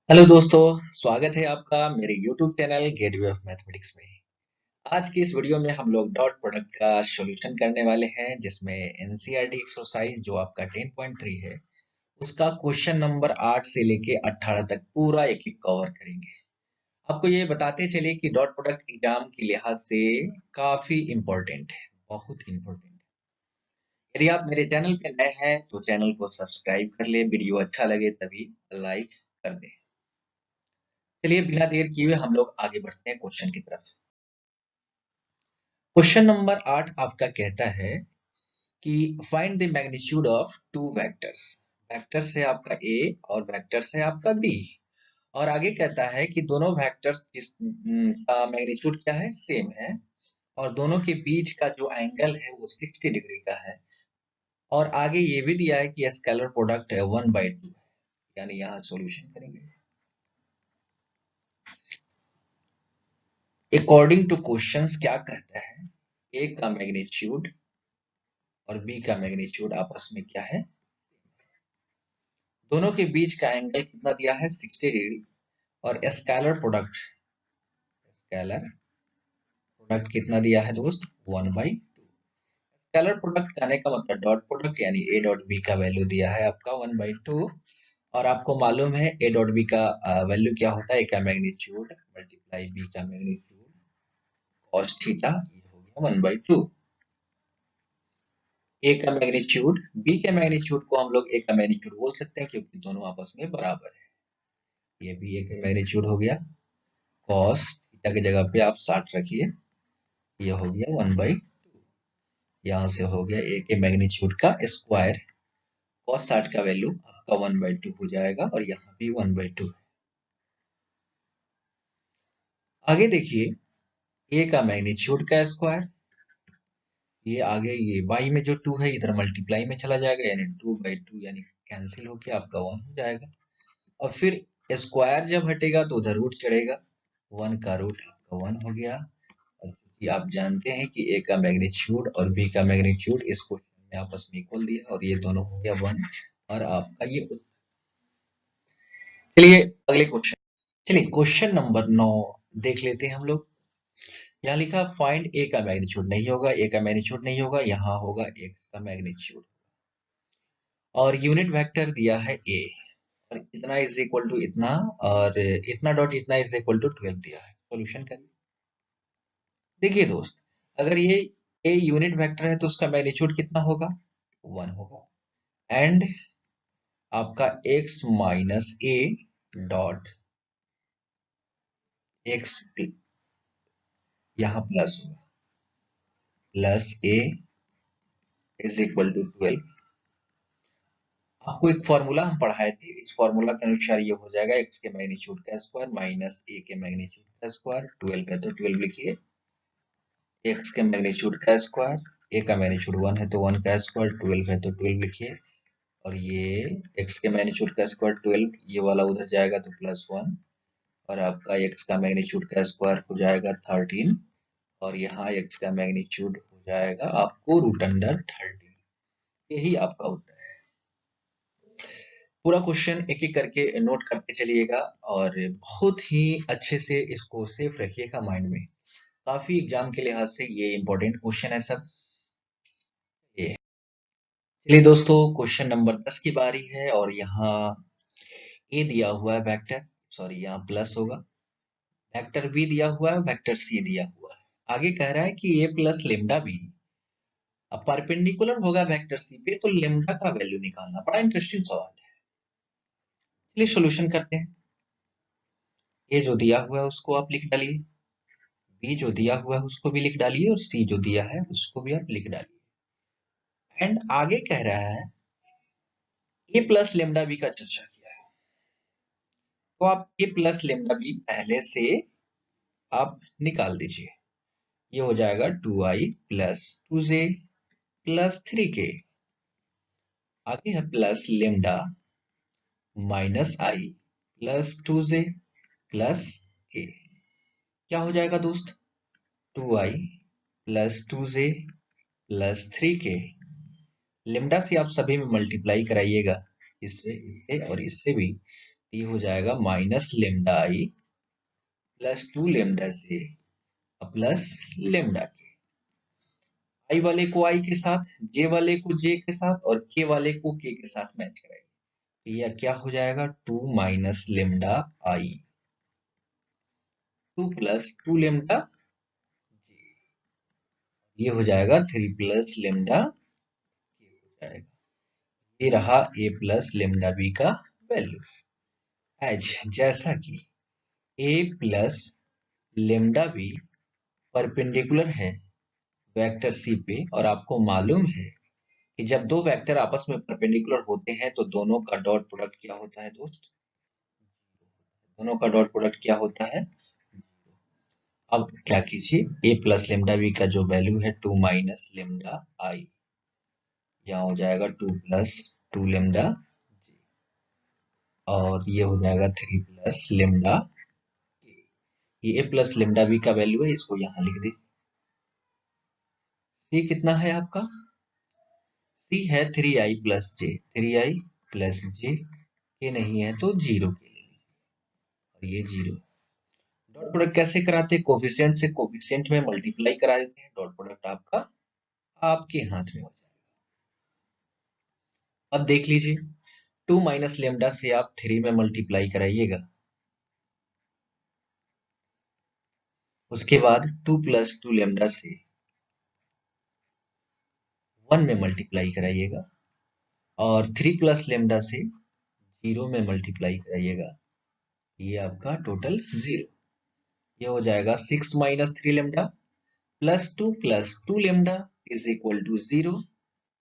Hello दोस्तों, स्वागत है आपका मेरे YouTube channel gateway of mathematics में। आज की इस वीडियो में हम लोग डॉट प्रोडक्ट का सॉल्यूशन करने वाले हैं, जिसमें एनसीईआरटी एक्सरसाइज जो आपका 10.3 है उसका क्वेश्चन नंबर 8 से लेके 18 तक पूरा एक एक कवर करेंगे। आपको ये बताते चले कि डॉट प्रोडक्ट एग्जाम के लिहाज से काफी इंपॉर्टेंट है, बहुत इंपॉर्टेंट। यदि आप मेरे चैनल पे नए हैं तो चैनल को सब्सक्राइब कर ले, वीडियो अच्छा लगे तभी लाइक कर दे। चलिए बिना देर किए हुए हम लोग आगे बढ़ते हैं क्वेश्चन की तरफ। क्वेश्चन नंबर 8 आपका कहता है कि find the magnitude of two vectors. Vector से आपका ए और वेक्टर से आपका बी, और आगे कहता है कि दोनों वेक्टर्स का मैग्नीट्यूड क्या है, सेम है, और दोनों के बीच का जो एंगल है वो 60 डिग्री का है। और आगे ये भी दिया है कि स्केलर प्रोडक्ट है 1/2, यानी यहाँ सॉल्यूशन करेंगे अकॉर्डिंग टू क्वेश्चंस। क्या कहता है, ए का मैग्नीट्यूड और बी का मैग्नीट्यूड आपस में क्या है, दोनों के बीच का एंगल कितना दिया है, 60 डिग्री। और स्केलर प्रोडक्ट कितना दिया है दोस्त, 1/2। स्केलर प्रोडक्ट कहने का मतलब डॉट प्रोडक्ट, यानी ए डॉट बी का वैल्यू दिया है आपका 1/2। और आपको मालूम है ए डॉट बी का वैल्यू क्या होता है, ए का मैग्नीट्यूड मल्टीप्लाई बी का मैग्नीट्यूड कॉस थीटा, ये हो गया 1/2। ए का मैग्नीट्यूड बी के मैग्नीट्यूड को हम लोग ए का मैग्नीट्यूड बोल सकते हैं, क्योंकि दोनों आपस में बराबर है। ये भी ए का मैग्नीट्यूड हो गया, कॉस थीटा की जगह पे आप 60 रखिए, ये हो गया 1/2। यहाँ से हो गया ए के मैग्नीट्यूड का स्क्वायर, कॉस 60 का वैल्यू आपका 1/2 हो जाएगा, और यहाँ भी 1/2 है। आगे देखिए, ए का मैग्नीट्यूड का स्क्वायर, ये आगे ये बाई में जो 2 है इधर मल्टीप्लाई में चला जाएगा, यानी 2/2, यानी कैंसिल होके आपका 1 हो जाएगा। और फिर स्क्वायर जब हटेगा तो उधर रूट चढ़ेगा, 1 का रूट आपका 1 हो गया। और क्योंकि आप जानते हैं कि ए का मैग्नीट्यूड और बी का मैग्नीट्यूड इस क्वेश्चन में आपस में इक्वल दिया, और ये दोनों हो गया 1, और आपका ये। चलिए अगले क्वेश्चन, चलिए क्वेश्चन नंबर 9 देख लेते हैं हम लोग। यहाँ लिखा फाइंड ए का मैग्नीट्यूड, नहीं होगा, ए का मैग्नीट्यूड नहीं होगा, यहाँ होगा एक्स का मैग्नीट्यूड। और यूनिट वेक्टर दिया है ए, और इतना इज इक्वल टू इतना, और इतना डॉट इतना इज इक्वल टू 12 दिया है। सॉल्यूशन करिए। देखिए दोस्त, अगर ये ए यूनिट वेक्टर है तो उसका मैग्नीट्यूड कितना होगा, 1 होगा। एंड आपका x minus a dot x यहाँ प्लस होगा, plus a is equal to 12। आपको एक फॉर्मूला हम पढ़ाए थे, इस फॉर्मूला के अनुसार ये हो जाएगा x के मैग्नीट्यूड का स्क्वायर माइनस ए के मैग्नीट्यूड का स्क्वायर, 12 है तो 12 लिखिए, x के मैग्नीट्यूड का स्क्वायर, ए का मैग्नीट्यूड 1 है तो 1 का स्क्वायर, 12 है तो 12 लिखिए, और ये x के मैग्नीट्यूड का स्क्वायर 12, ये वाला उधर जाएगा तो +1, और आपका x का मैग्नीट्यूड का स्क्वायर हो जाएगा 13, और यहाँ x का मैग्नीट्यूड हो जाएगा आपको √13। यही आपका उत्तर है। पूरा क्वेश्चन एक एक करके नोट करते चलिएगा, और बहुत ही अच्छे से इसको सेफ रखिएगा माइंड में। काफी एग्जाम के लिहाज से ये इंपॉर्टेंट क्वेश्चन है सब। ये चलिए दोस्तों, क्वेश्चन नंबर 10 की बारी है, और यहाँ ए दिया हुआ है वेक्टर, सॉरी यहाँ प्लस होगा, वेक्टर बी दिया हुआ है, वेक्टर सी दिया हुआ है। आगे कह रहा है कि ए प्लस लेमडा बी अब परपेंडिकुलर होगा वेक्टर सी पे, तो लेमडा का वैल्यू निकालना। बड़ा इंटरेस्टिंग सवाल है, चलिए सॉल्यूशन करते हैं। ए जो दिया हुआ है उसको आप लिख डालिए, बी जो दिया हुआ है उसको भी लिख डालिए, और सी जो दिया है उसको भी आप लिख डालिए। एंड आगे कह रहा है ए प्लस लेमडा बी का चर्चा किया है, तो आप ए प्लस लेमडा बी पहले से आप निकाल दीजिए। ये हो जाएगा 2i plus 2j plus 3k, आगे है प्लस लेमडा माइनस आई प्लस 2j प्लस k। क्या हो जाएगा दोस्त, 2i plus 2j plus 3k। Lambda से आप सभी में मल्टीप्लाई कराइएगा, इससे इससे और इससे भी, ये हो जाएगा माइनस लेमडा आई प्लस 2 लेमडा जे प्लस लेमडा के। आई वाले को आई के साथ, जे वाले को जे के साथ और के वाले को के साथ मैच कराएंगे। यह क्या हो जाएगा, 2 minus lambda I 2 plus 2 lambda J. ये हो जाएगा 3 प्लस लेमडा के हो जाएगा। ये रहा ए प्लस लेमडा बी का वैल्यू। एज जैसा कि ए प्लस लेमडा बी परपेंडिकुलर है वेक्टर सी पे, और आपको मालूम है कि जब दो वेक्टर आपस में परपेंडिकुलर होते हैं तो दोनों का डॉट प्रोडक्ट क्या होता है दोस्त, दोनों का डॉट प्रोडक्ट क्या होता है। अब क्या कीजिए, ए प्लस लेमडा बी का जो वैल्यू है 2 माइनस लेमडा आई, यहाँ हो जाएगा 2 प्लस 2 लेमडा जी, और ये हो जाएगा 3 प्लस लेमडा। ये ए प्लस लेमडा बी का वैल्यू है, इसको यहाँ लिख दी। सी कितना है आपका, सी है 3i प्लस जे, 3i प्लस जे, के नहीं है तो जीरो के ले लीजिए, और ये जीरो। डॉट प्रोडक्ट कैसे कराते हैं, कोफिशिएंट से कोफिशिएंट में मल्टीप्लाई करा देते हैं, डॉट प्रोडक्ट आपका आपके हाथ में हो जाएगा। अब देख लीजिए, 2 माइनस लेमडा से आप 3 में मल्टीप्लाई कराइएगा, उसके बाद 2 प्लस 2 लेमडा से 1 में मल्टीप्लाई कराइएगा, और 3 प्लस लेमडा से 0 में मल्टीप्लाई कराइएगा। ये आपका टोटल 0। ये हो जाएगा 6 minus 3 lambda plus 2 lambda is equal to 0,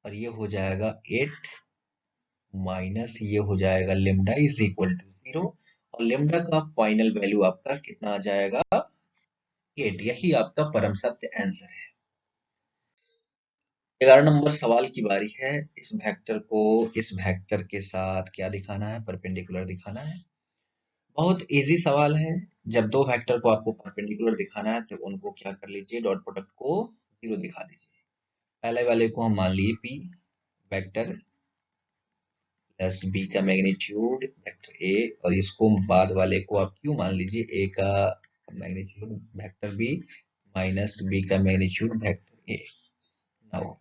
और ये हो जाएगा 8 माइनस ये हो जाएगा लेमडा इज इक्वल टू 0, और लेमडा का फाइनल वैल्यू आपका कितना आ जाएगा, 8। यही आपका परम सत्य आंसर है। 11 नंबर सवाल की बारी है। इस वेक्टर को इस वेक्टर के साथ क्या दिखाना है, परपेंडिकुलर दिखाना है। बहुत इजी सवाल है। जब दो वेक्टर को आपको परपेंडिकुलर दिखाना है तो उनको क्या कर लीजिए, डॉट प्रोडक्ट को 0 दिखा दीजिए। पहले वाले को हम मान लिए P वेक्टर प्लस B का मैग्नीट्यूड वेक्टर A, और इसको बाद वाले को आप Q मान लीजिए, A का magnitude vector B minus B का magnitude vector A। Now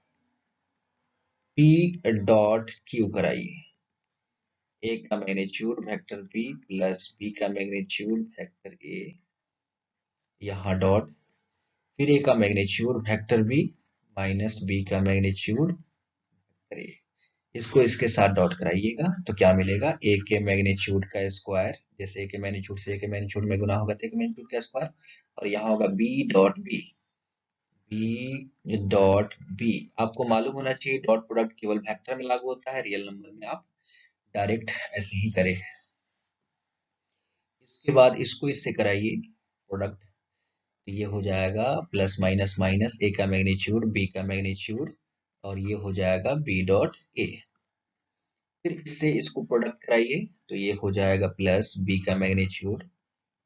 P dot Q कराइए, A का magnitude vector B plus B का मैग्नीट्यूड वेक्टर A, यहाँ डॉट, फिर A का magnitude vector B minus B का मैग्नीट्यूड वेक्टर A। इसको इसके साथ डॉट कराइएगा तो क्या मिलेगा, A के मैग्नीट्यूड का स्क्वायर, जैसे A के मैग्नीट्यूड से A के मैग्नीट्यूड में गुना होगा तो A के मैग्नीट्यूड का स्क्वायर, और यहाँ होगा B dot B, B dot B। आपको मालूम होना चाहिए डॉट प्रोडक्ट केवल वेक्टर में लागू होता है, रियल नंबर में आप डायरेक्ट ऐसे ही करें। इसके बाद इसको इससे कराइए प्रोडक्ट, तो ये हो जाएगा प्लस माइनस माइनस A का मैग्नीट्यूड B का मैग्नीट्यूड, और ये हो जाएगा B डॉट A। फिर इससे इसको प्रोडक्ट कराइए तो ये हो जाएगा प्लस B का मैग्नीट्यूड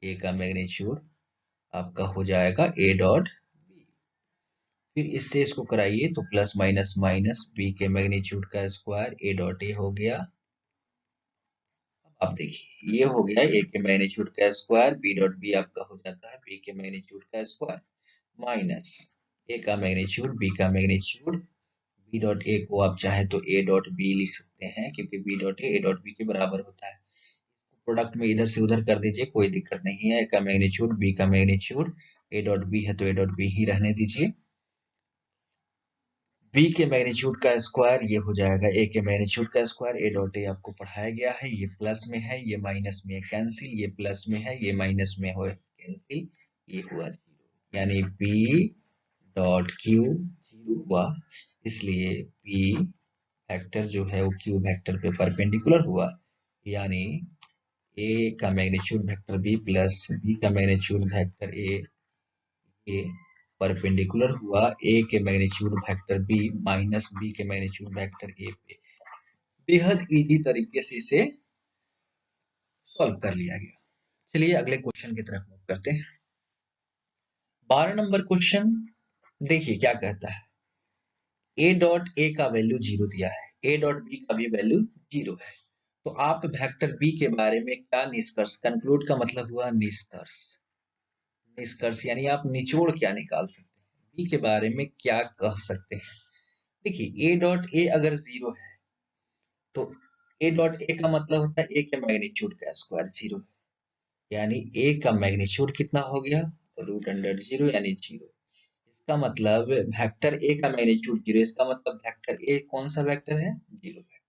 A का मैग्नीट्यूड आपका हो जाएगा A डॉट B। फिर इससे इसको कराइए तो प्लस माइनस माइनस B के मैग्नीट्यूड का स्क्वायर A डॉट A हो गया। अब देखिए ये हो गया A के मैग्नीट्यूड का स्क्वायर, B डॉट B आपका हो जाता है B के मैग्नीट्यूड का स्क्वायर माइनस A का मैग्नीट्यूड B का मैग्नीट्यूड, B डॉट A को आप चाहे तो A डॉट B लिख सकते हैं क्योंकि B dot A dot B के बराबर होता है। प्रोडक्ट में इधर से उधर कर दीजिए, कोई दिक्कत नहीं है। A का मैग्नीट्यूड B का मैग्नीट्यूड, A डॉट B है तो A डॉट B ही रहने दीजिए। B के मैग्नीट्यूड का स्क्वायर ये हो जाएगा A के मैग्नीट्यूड का स्क्वायर, A डॉट A आपको पढ़ाया गया है, ये प्लस में है ये माइनस में है कैंसिल, ये प्लस में है ये माइनस में हो कैंसिल, ये हुआ 0, यानी P डॉट Q 0 हुआ, इसलिए P वेक्टर जो है वो Q वेक्टर पे परपेंडिकुलर हुआ, यानी A का magnitude vector B plus B का मैग्नीट्यूड वेक्टर A ये परपेंडिकुलर हुआ A के magnitude vector B minus B के मैग्नीट्यूड वेक्टर A पे। बेहद इजी तरीके से इसे सॉल्व कर लिया गया। चलिए अगले क्वेश्चन की तरफ मूव करते हैं। 12 नंबर क्वेश्चन देखिए क्या कहता है, A डॉट A का वैल्यू 0 दिया है, A डॉट B का भी वैल्यू 0 है, तो आप वेक्टर बी के बारे में क्या निष्कर्ष, कंक्लूड का मतलब हुआ निष्कर्ष, निष्कर्ष यानी आप निचोड़ क्या निकाल सकते हैं, बी के बारे में क्या कह सकते हैं। देखिए ए डॉट ए अगर जीरो है तो ए डॉट ए का मतलब होता है ए के मैग्नीट्यूड का स्क्वायर जीरो है, यानी ए का मैग्नीट्यूड कितना हो गया, रूट अंडर जीरो यानी जीरो। इसका मतलब वेक्टर ए का मैग्नीट्यूड जीरो, इसका मतलब वेक्टर ए कौन सा वेक्टर है, जीरो वेक्टर।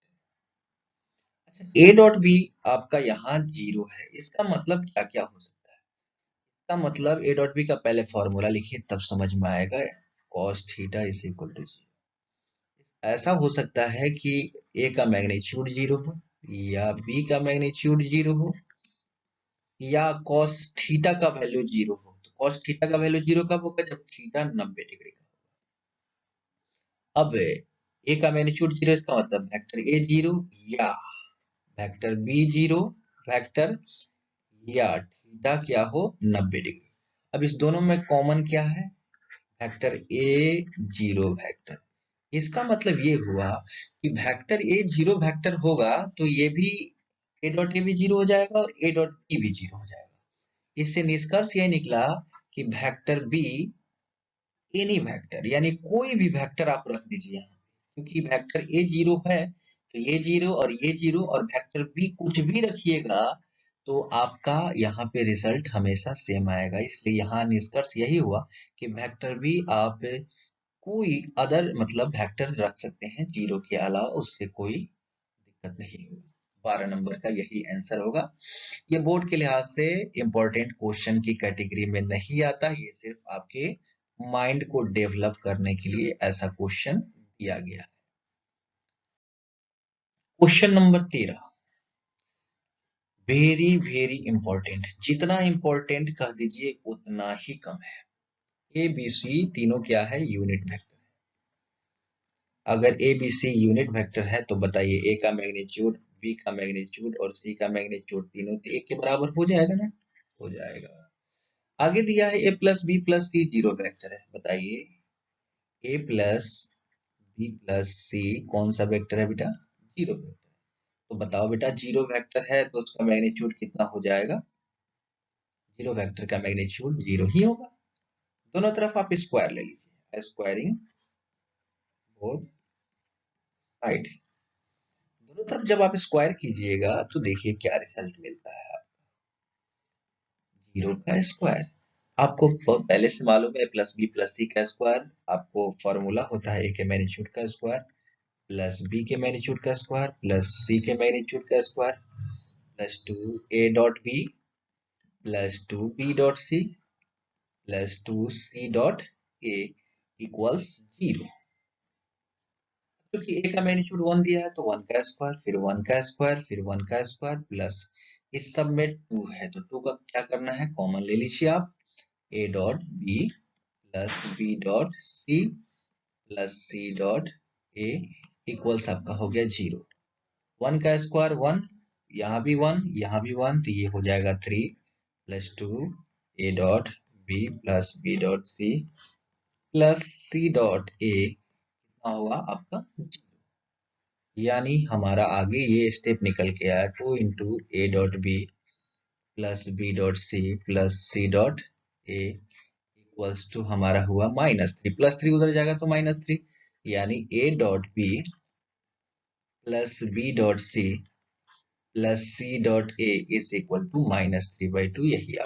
अच्छा ए डॉट बी आपका यहाँ जीरो है, इसका मतलब क्या क्या हो सकता है, इसका मतलब ए डॉट बी का पहले फॉर्मूला लिखिए तब समझ में आएगा, cos theta is equal to zero. ऐसा हो सकता है कि ए का मैग्नीट्यूड जीरो हो, या बी का मैग्नीट्यूड जीरो हो, या cos थीटा का वैल्यू जीरो हो। तो cos थीटा का वैल्यू जीरो कब होगा, जब थीटा 90 डिग्री का। अब ए का मैग्नीट्यूड जीरो, इसका मतलब वेक्टर ए जीरो या वेक्टर बी जीरो, वेक्टर या थीटा क्या हो 90 डिग्री। अब इस दोनों में कॉमन क्या है, वेक्टर ए जीरो वेक्टर। इसका मतलब ये हुआ कि वेक्टर ए जीरो वेक्टर होगा तो ये भी ए डॉट ए भी जीरो हो जाएगा और ए डॉट बी भी जीरो हो जाएगा। इससे निष्कर्ष यह निकला कि वेक्टर बी एनी वेक्टर, यानी कोई भी वेक्टर आप रख दीजिए यहाँ, क्योंकि वेक्टर ए जीरो है तो ये जीरो और ये जीरो, और वेक्टर बी कुछ भी रखिएगा तो आपका यहाँ पे रिजल्ट हमेशा सेम आएगा। इसलिए यहाँ निष्कर्ष यही हुआ कि वेक्टर बी आप कोई अदर मतलब वेक्टर रख सकते हैं जीरो के अलावा, उससे कोई दिक्कत नहीं होगी। 12 नंबर का यही आंसर होगा। ये बोर्ड के लिहाज से इंपॉर्टेंट क्वेश्चन की कैटेगरी में नहीं आता, ये सिर्फ आपके माइंड को डेवलप करने के लिए ऐसा क्वेश्चन दिया गया है। Question number 13 very very important, जितना इंपॉर्टेंट कह दीजिए उतना ही कम है। ए बी सी तीनों क्या है, यूनिट वेक्टर। अगर a b c unit vector है तो बताइए ए का मैग्नीट्यूड, बी का मैग्नीट्यूड और सी का मैग्नीट्यूड तीनों तो एक के बराबर हो जाएगा ना, हो जाएगा। आगे दिया है ए प्लस बी प्लस सी जीरो वेक्टर है, बताइए ए प्लस बी प्लस सी कौन सा वेक्टर है बेटा, जीरो वेक्टर। तो बताओ बेटा जीरो वेक्टर है तो उसका मैग्नीट्यूड कितना हो जाएगा, जीरो वेक्टर का मैग्नीट्यूड जीरो ही होगा। दोनों तरफ आप स्क्वायर ले लीजिए, स्क्वायरिंग बोथ साइड। दोनों तरफ जब आप स्क्वायर कीजिएगा तो देखिए क्या रिजल्ट मिलता है, जीरो का स्क्वायर। आपको पहले से मालूम है प्लस बी प्लस सी का स्क्वायर, आपको फॉर्मूला होता है ए के मैग्नीट्यूड का स्क्वायर प्लस बी के मैग्नीट्यूड का स्क्वायर प्लस सी के मैग्नीट्यूड का square plus two a dot b plus two b dot c plus two c dot a equals zero. क्योंकि ए का मैग्नीट्यूड वन दिया है तो वन का स्क्वायर फिर वन का स्क्वायर फिर वन का स्क्वायर प्लस इस सब में टू है तो टू का क्या करना है, कॉमन ले लीजिए आप, a dot b plus b dot c plus c dot a equals आपका हो गया जीरो। वन का स्क्वायर वन, यहाँ भी वन यहाँ भी वन, तो ये हो जाएगा three plus two a dot b plus b dot c plus c dot a कितना होगा आपका, यानी हमारा आगे ये स्टेप निकल के आया two into a dot b plus b dot c plus c dot a equals to हमारा हुआ माइनस थ्री, प्लस थ्री उधर जाएगा तो माइनस थ्री, यानी a dot b plus b dot c plus c dot a is equal to minus three by two. यही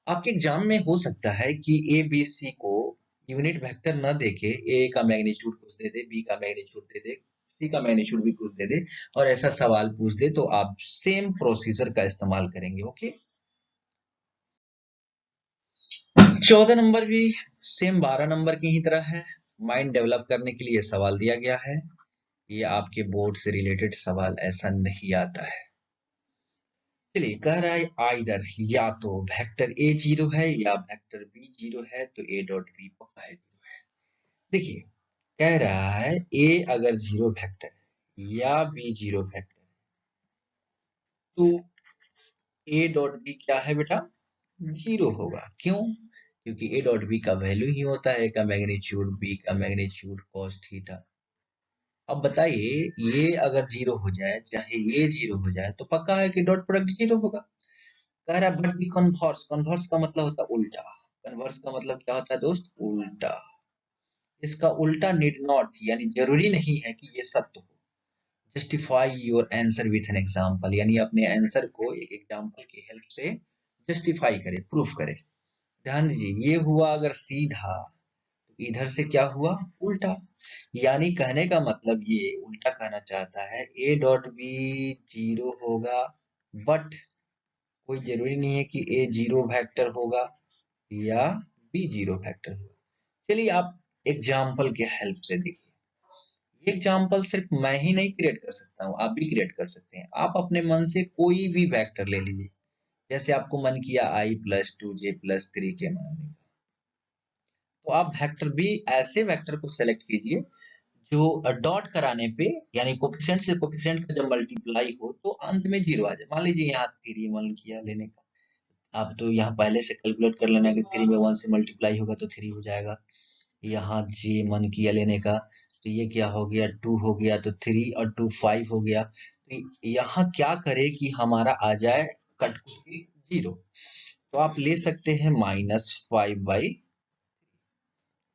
आपके exam में हो सकता है कि ए बी सी को यूनिट वेक्टर न देके ए का मैग्नीट्यूड कुछ दे दे, बी का मैग्नीट्यूड दे दे, सी का मैग्नीट्यूड भी कुछ दे दे और ऐसा सवाल पूछ दे, तो आप सेम प्रोसीजर का इस्तेमाल करेंगे। ओके 14 नंबर भी सेम 12 नंबर की ही तरह है, माइंड डेवलप करने के लिए सवाल दिया गया है। ये आपके बोर्ड से रिलेटेड सवाल ऐसा नहीं आता है। चलिए कह रहा है आइदर, या तो वेक्टर ए जीरो है या वेक्टर बी जीरो है तो ए डॉट बी पक्का है। देखिए कह रहा है ए अगर जीरो वेक्टर है या बी जीरो वेक्टर है तो ए डॉट बी क्या है बेटा, जीरो होगा। क्यों, क्योंकि ए डॉट बी का वैल्यू ही होता है ए का मैग्नीट्यूड बी का मैग्नीट्यूड cos थीटा। अब बताइए, ये अगर जीरो हो जाए, चाहे ये जीरो हो जाए, तो पक्का है कि डॉट प्रोडक्ट जीरो होगा। कह रहा है बट दी कन्वर्स, कन्वर्स का मतलब होता है उल्टा। कन्वर्स का मतलब क्या होता है दोस्त? उल्टा। इसका उल्टा नीड नॉट, यानी जरूरी नहीं है कि ये सत्य हो। Justify your answer with an example, यानी अपने आंसर को एक एग्जाम्पल की हेल्प से जस्टिफाई करे, प्रूफ करे। ध्यान दीजिए, ये हुआ अगर सीधा, तो इधर से क्या हुआ? उल्टा। यानी कहने का मतलब ये उल्टा कहना चाहता है ए डॉट बी जीरो होगा, बट कोई जरूरी नहीं है कि ए जीरो वेक्टर होगा या बी जीरो वेक्टर होगा। चलिए आप एग्जाम्पल के हेल्प से देखिए। ये एग्जाम्पल सिर्फ मैं ही नहीं क्रिएट कर सकता हूँ, आप भी क्रिएट कर सकते हैं। आप अपने मन से कोई भी वेक्टर ले लीजिए, जैसे आपको मन किया आई प्लस टू जे प्लस थ्री के मानने का, तो आप वेक्टर भी ऐसे वेक्टर को सेलेक्ट कीजिए जो डॉट कराने पे, यानी कोफिशिएंट से कोफिशिएंट का जब मल्टीप्लाई हो तो अंत में जीरो आ जाए। मान लीजिए यहाँ थ्री मन किया लेने का, आप तो यहाँ पहले से कैलकुलेट कर लेना कि थ्री में वन से मल्टीप्लाई होगा तो थ्री हो जाएगा। यहाँ जे मन किया लेने का, तो ये क्या हो गया? टू हो गया, तो थ्री और टू फाइव हो गया। तो यहाँ क्या करे कि हमारा आ जाए कट के जीरो। तो आप ले सकते हैं -5/,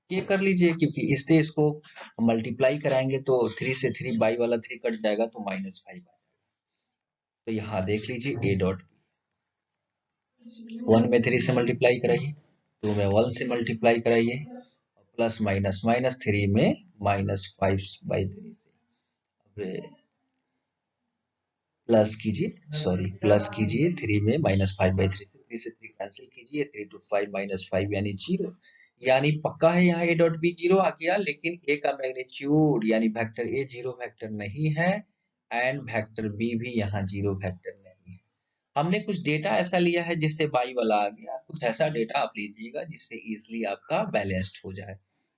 ये कर लीजिए, क्योंकि इससे इसको मल्टीप्लाई कराएंगे तो थ्री से थ्री, बाई वाला थ्री कट जाएगा तो -5। तो यहाँ देख लीजिए ए डॉट, वन में थ्री से मल्टीप्लाई कराइए, टू में वन से मल्टीप्लाई कराइए, प्लस माइनस माइनस, थ्री में -5/3 से प्लस कीजिए, सॉरी प्लस कीजिए, थ्री में -5/3 से, थ्री से थ्री कैंसिल कीजिए, 3 to 5 -5 यानी जीरो। यानी पक्का है यहाँ ए डॉट बी जीरो आ गया, लेकिन ए का मैग्नीट्यूड यानी वेक्टर ए जीरो वेक्टर नहीं है, एंड वेक्टर बी भी यहाँ जीरो वेक्टर नहीं है। हमने कुछ डेटा ऐसा लिया है जिससे बाई वाला आ गया, कुछ ऐसा डेटा आप लीजिएगा जिससे इजिली आपका बैलेंस्ड हो जाए।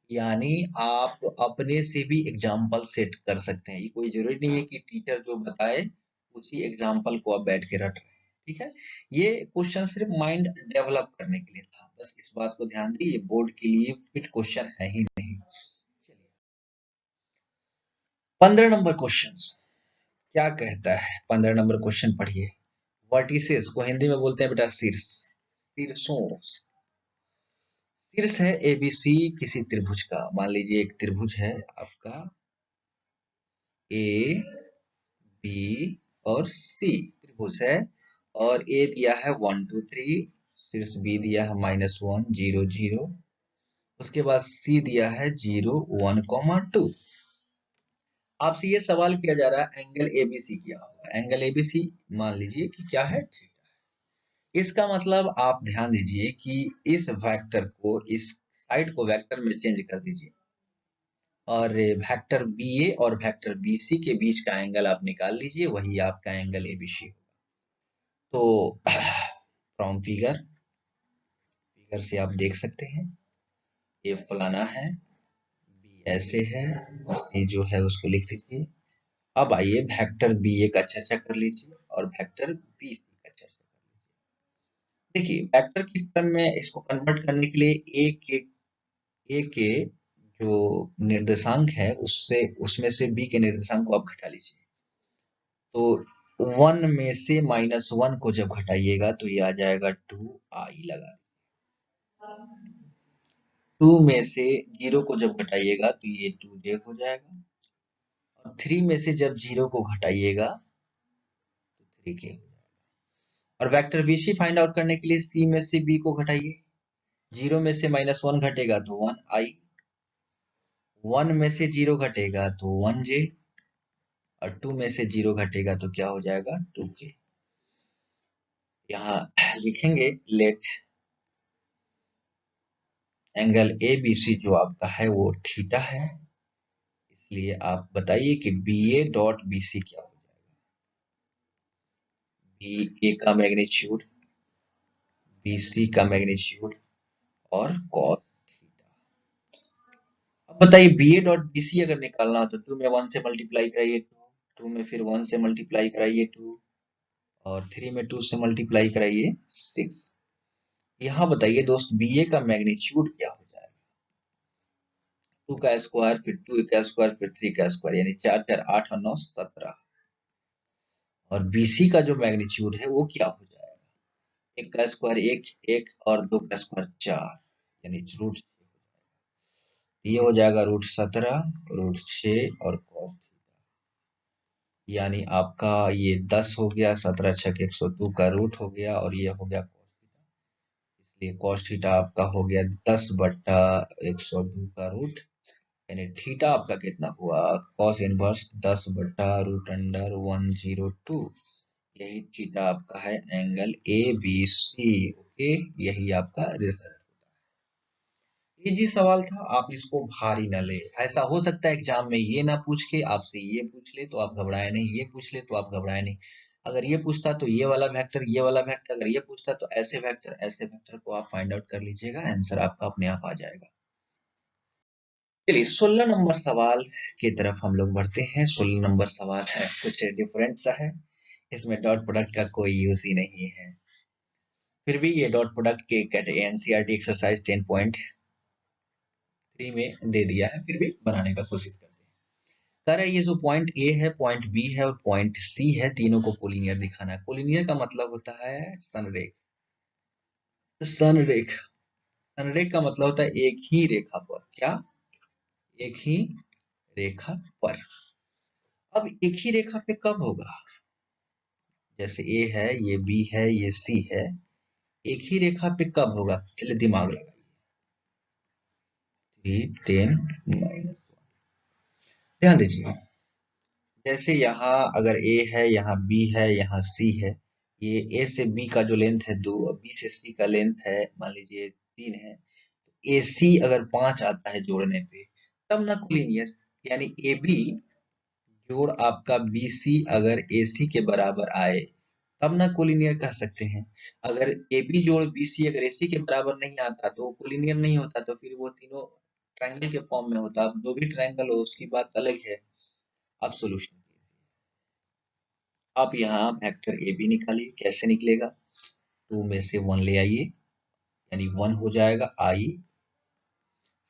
यानी आप अपने से भी एग्जाम्पल सेट कर सकते हैं, ये कोई जरूरी नहीं है कि टीचर जो बताए उसी एग्जाम्पल को आप बैठ के रट रहे हैं। ठीक है, ये क्वेश्चन सिर्फ माइंड डेवलप करने के लिए था, बस इस बात को ध्यान दी, ये बोर्ड के लिए फिट क्वेश्चन है ही नहीं। चलिए 15 नंबर क्वेश्चन क्या कहता है? 15 नंबर क्वेश्चन पढ़िए। वर्टिसेस को हिंदी में बोलते हैं बेटा शीर्ष, शीर्षों। शीर्ष है एबीसी किसी त्रिभुज का। मान लीजिए एक त्रिभुज है आपका ए बी और सी त्रिभुज है, और ए दिया है 1 2 3, शीर्ष बी दिया है -1 0 0, उसके बाद सी दिया है 0 1 2। आपसे ये सवाल किया जा रहा है एंगल एबीसी क्या होगा? एंगल एबीसी मान लीजिए कि क्या है? इसका मतलब आप ध्यान दीजिए कि इस वेक्टर को, इस साइड को वेक्टर में चेंज कर दीजिए, और वेक्टर बी ए और वेक्टर बी सी के बीच का एंगल आप निकाल लीजिए, वही आपका एंगल एबीसी होगा। तो फ्रॉम फिगर, फिगर से आप देख सकते हैं ये फलाना है, बी ऐसे है, सी जो है उसको लिख दीजिए। अब आइए वेक्टर बी ए का चर्चा कर लीजिए और वेक्टर बी सी का चर्चा कर लीजिए। देखिए वेक्टर की टर्म में इसको कन्वर्ट करने के लिए ए के जो निर्देशांक है उससे, उसमें से बी के निर्देशांक को आप घटा लीजिए। तो 1 में से -1 को जब घटाइएगा तो ये आ जाएगा 2i लगा। 2 में से 0 को जब घटाइएगा तो ये 2j हो जाएगा, और 3 में से जब 0 को घटाइएगा तो 3k हो जाएगा। और वेक्टर bc फाइंड आउट करने के लिए c में से b को घटाइए, 0 में से -1 घटेगा तो 1i, 1 में से 0 घटेगा तो 1j, और 2 में से 0 घटेगा तो क्या हो जाएगा? 2k। यहाँ लिखेंगे let angle a b c जो आपका है वो थीटा है, इसलिए आप बताइए कि b a dot b c क्या हो जाएगा? बी ए का मैग्नीट्यूड, बी सी का मैग्नीट्यूड और कॉस थीटा। अब बताइए b a dot b c अगर निकालना हो तो 2 में 1 से मल्टीप्लाई कराइए 2, 2 में फिर 1 से मल्टीप्लाई कराइए 2, और 3 में 2 से मल्टीप्लाई कराइए 6। यहाँ बताइए दोस्त बी ए का मैग्नीट्यूड क्या हो जाएगा? 2 का स्क्वायर, फिर 2 का स्क्वायर, फिर 3 का स्क्वायर, यानी 4 4 8 और 9 17। और बीसी का जो मैग्नीट्यूड है वो क्या हो जाएगा? 1 का स्क्वायर 1, 1 और 2 का स्क्वायर 4, यानी रूट ये हो जाएगा √17, √6 और cos, यानी आपका ये 10 हो गया, 17 छक 102 का रूट हो गया, और ये हो गया cos थीटा। इसलिए cos थीटा आपका हो गया 10/102 का रूट, यानी थीटा आपका कितना हुआ? cos inverse 10/√102। यही थीटा आपका है एंगल ABC। ओके, यही आपका रिजल्ट। इजी सवाल था, आप इसको भारी न ले। ऐसा हो सकता है एग्जाम में ये ना पूछ के आपसे ये पूछ ले तो आप घबराए नहीं, ये पूछ ले तो आप घबराए नहीं। अगर ये पूछता तो ये वाला वेक्टर, ये वाला वेक्टर, अगर ये पूछता तो ऐसे वेक्टर, ऐसे वेक्टर को आप फाइंड आउट कर लीजिएगा, आंसर आपका अपने आप आ जाएगा। चलिए 16 नंबर सवाल की तरफ हम लोग बढ़ते हैं। 16 नंबर सवाल है कुछ डिफरेंट सा है, इसमें डॉट प्रोडक्ट का कोई यूज ही नहीं है। फिर भी ये डॉट प्रोडक्ट के एनसीईआरटी एक्सरसाइज 10.3 में दे दिया है, फिर भी बनाने का कोशिश करते हैं। कह रहा है ये जो पॉइंट ए है, पॉइंट बी है और पॉइंट सी है, तीनों को कोलिनियर दिखाना है। कोलिनियर का मतलब होता है संरेख। संरेख, संरेख का मतलब होता है एक ही रेखा पर। क्या? एक ही रेखा पर। अब एक ही रेखा पे कब होगा? जैसे ए है, ये बी है, ये सी है, एक ही रेखा पे कब होगा? चलिए दिमाग लगाइए। 3 10 ध्यान दीजिए। जैसे यहाँ अगर ए है, यहाँ बी है, यहाँ सी है, ये ए से बी का जो लेंथ है 2 और बी से सी का लेंथ है मान लीजिए 3 है, ए सी अगर 5 आता है जोड़ने पे तब ना कोलिनियर, यानी ए बी जोड़ आपका बी सी अगर ए सी के बराबर आए तब ना कोलिनियर कह सकते हैं। अगर ए बी जोड़ बी सी अगर ए सी के बराबर नहीं आता तो कोलिनियर नहीं होता, तो फिर वो तीनों ट्रायंगल के फॉर्म में होता। अब जो भी ट्रायंगल हो उसकी बात अलग है। अब सोल्यूशन, आप यहाँ वेक्टर ए बी निकालिए। कैसे निकलेगा? 2 में से 1 ले आइए, यानी 1 हो जाएगा आई।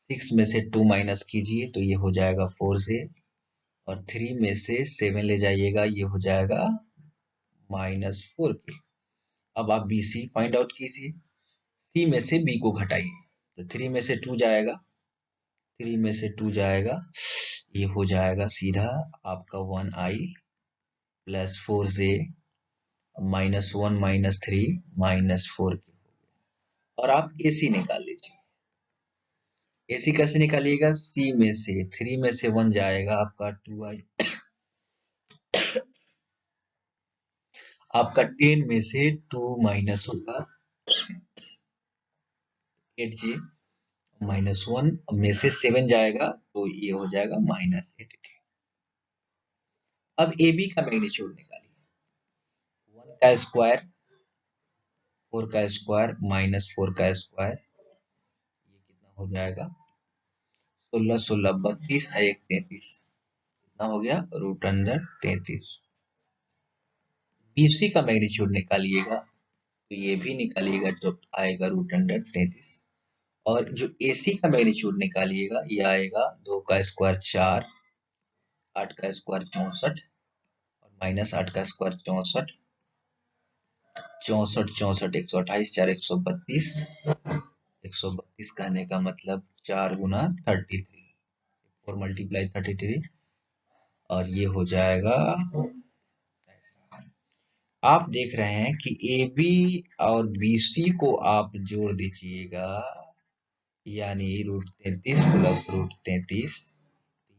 6 में से 2 माइनस कीजिए तो ये हो जाएगा 4j, और 3 में से 7 ले जाइएगा, ये हो जाएगा -4k। अब आप बी सी फाइंड आउट कीजिए। सी में से बी को घटाइए तो 3 में से 2 जाएगा, 3 में से 2 जाएगा, ये हो जाएगा सीधा आपका 1i प्लस 4j -1 -3 -4k। और आप AC निकाल लीजिए। AC कैसे निकालिएगा? C में से 3 में से 1 जाएगा आपका 2i, आपका 10 में से 2 माइनस होगा 8j, -1 में से 7 जाएगा तो ये हो जाएगा -8k। अब AB का मैग्नीट्यूड निकालिए। 1 का स्क्वायर, 4 का स्क्वायर -4 का स्क्वायर, ये कितना हो जाएगा? 16 16 32 1 33, कितना हो गया? √33। BC का मैग्नीट्यूड निकालिएगा तो ये भी निकालिएगा जो आएगा √33। और जो AC का मैग्नीट्यूड निकालिएगा ये आएगा 2 का स्क्वायर 4, 8 का स्क्वायर 64 और -8 का स्क्वायर 64, 64 64 128 4 132, 132 कहने का मतलब 4 गुना 33, 4 मल्टीप्लाई 33, और ये हो जाएगा। आप देख रहे हैं कि AB और BC को आप जोड़ दीजिएगा, यानी √33 प्लस √33,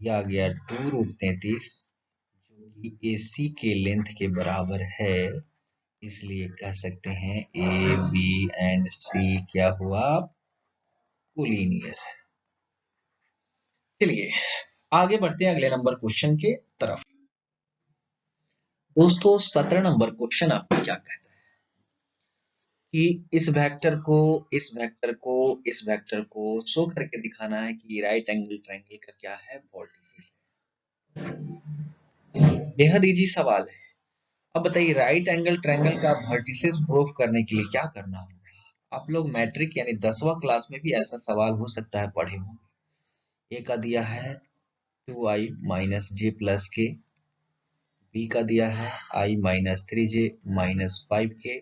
यह आ गया 2√33, जो कि AC के लेंथ के बराबर है। इसलिए कह सकते हैं A, B एंड C क्या हुआ? कोलिनियर। चलिए आगे बढ़ते हैं अगले नंबर क्वेश्चन के तरफ। दोस्तों 17 नंबर क्वेश्चन आपको क्या कहता है कि इस वेक्टर को, इस वेक्टर को, इस वेक्टर को शो करके दिखाना है कि राइट एंगल ट्रायंगल का क्या है? वर्टिसेस। बेहद इजी सवाल है। अब बताइए राइट एंगल ट्रायंगल का वर्टिसेस प्रूफ करने के लिए क्या करना होगा? आप लोग मैट्रिक यानी 10वां क्लास में भी ऐसा सवाल हो सकता है पढ़े होंगे। ए का दिया है 2i माइनस जे प्लस के, बी का दिया है i minus 3j minus 5k,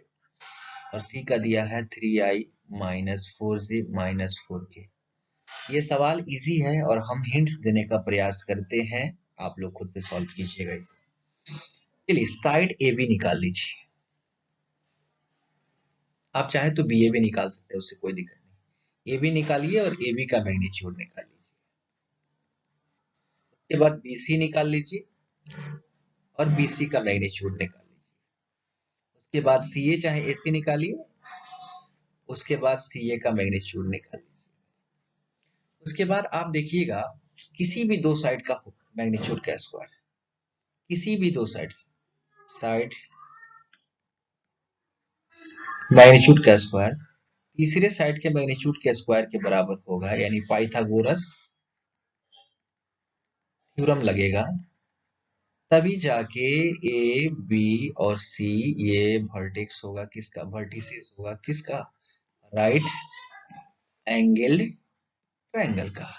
और सी का दिया है 3i minus 4j minus 4k। ये सवाल इजी है और हम हिंट्स देने का प्रयास करते हैं, आप लोग खुद से सॉल्व कीजिएगा इसे। चलिए साइड ए बी निकाल लीजिए, आप चाहे तो बी ए भी निकाल सकते हैं, उससे कोई दिक्कत नहीं। ए बी निकालिए और ए बी का मैग्नीट्यूड निकाल लीजिए। उसके बाद बी सी निकाल लीजिए और बी सी का मैग्नीट्यूड निकाल लीजिए। उसके बाद सी ए चाहे ए सी निकालिए, उसके बाद सी ए का मैग्नीट्यूड निकाल लीजिए। उसके बाद आप देखिएगा किसी भी दो साइड का मैग्नीट्यूड का स्क्वायर, किसी भी दो साइड मैग्नीट्यूड का स्क्वायर तीसरे साइड के मैग्नीट्यूड के स्क्वायर के बराबर होगा, यानी पाइथागोरस थ्योरम लगेगा, तभी जाके ए बी और सी ये वर्टेक्स होगा किसका, वर्टिसेस होगा किसका, राइट एंगल्ड ट्रायंगल का।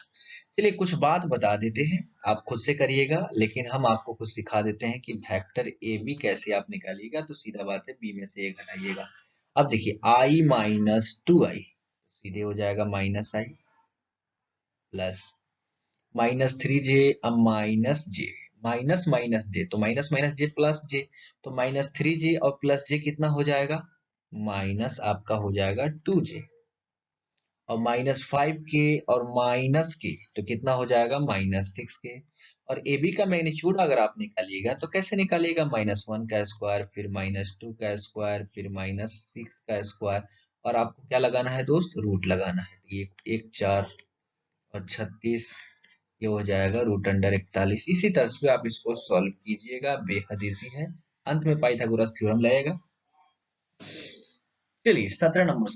चलिए कुछ बात बता देते हैं, आप खुद से करिएगा, लेकिन हम आपको कुछ सिखा देते हैं कि वेक्टर ए बी कैसे आप निकालिएगा। तो सीधा बात है, बी में से ए घटाइएगा। अब देखिए i माइनस 2i सीधे हो जाएगा माइनस आई, प्लस माइनस 3j, अब माइनस जे, माइनस माइनस जे तो माइनस माइनस जे प्लस जे, तो माइनस 3j और प्लस जे कितना हो जाएगा, माइनस आपका हो जाएगा 2j, और माइनस 5k और माइनस के तो कितना हो जाएगा माइनस 6k। और ए बी का मैग्नीट्यूड अगर आप निकालिएगा तो कैसे निकालिएगा, -1 का स्क्वायर, फिर -2 का स्क्वायर, फिर -6 का स्क्वायर, और आपको क्या लगाना है दोस्त, रूट लगाना है। एक 4 और 36, ये हो जाएगा √41। इसी तरह से आप इसको सॉल्व कीजिएगा, बेहद इजी है। अंत में पाइथागोरस थ्योरम लगेगा। चलिए 17 नंबर।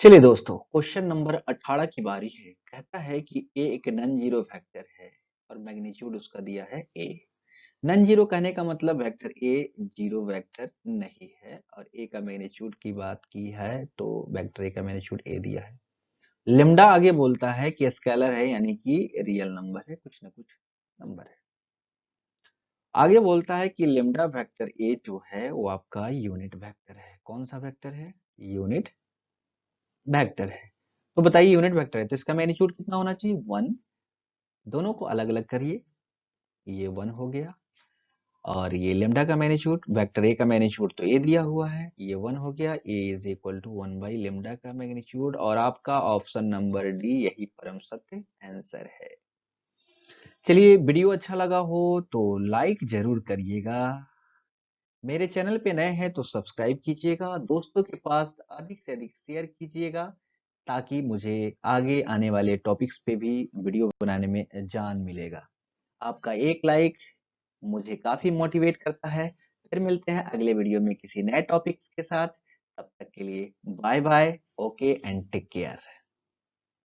चलिए दोस्तों, क्वेश्चन नंबर 18 की बारी है। कहता है कि a एक नॉन जीरो वेक्टर है और मैग्नीट्यूड उसका दिया है a। नॉन जीरो कहने का मतलब वेक्टर a जीरो वेक्टर नहीं है, और a का मैग्नीट्यूड की बात की है तो वेक्टर a का मैग्नीट्यूड a दिया है। लिम्डा आगे बोलता है कि स्केलर है, यानी कि रियल नंबर है, कुछ ना कुछ नंबर है। आगे बोलता है कि लिम्डा वेक्टर a जो है वो आपका यूनिट वेक्टर है। कौन सा वेक्टर है, यूनिट वेक्टर है। तो बताइए यूनिट वेक्टर है तो इसका मैग्नीट्यूड कितना होना चाहिए, 1। दोनों को अलग अलग करिए, ये 1 हो गया, और ये लेमडा का मैग्नीट्यूड, वेक्टर ए का मैग्नीट्यूड तो ए दिया हुआ है, ये 1 हो गया, A is equal to 1 by lambda का मैग्नीट्यूड, और आपका ऑप्शन नंबर डी यही परम सत्य आंसर है। चलिए वीडियो अच्छा लगा हो तो लाइक जरूर करिएगा, मेरे चैनल पे नए हैं तो सब्सक्राइब कीजिएगा, दोस्तों के पास अधिक से अधिक शेयर कीजिएगा, ताकि मुझे आगे आने वाले टॉपिक्स पे भी वीडियो बनाने में जान मिलेगा। आपका एक लाइक मुझे काफी मोटिवेट करता है। फिर मिलते हैं अगले वीडियो में किसी नए टॉपिक्स के साथ, तब तक के लिए bye bye, okay and take care.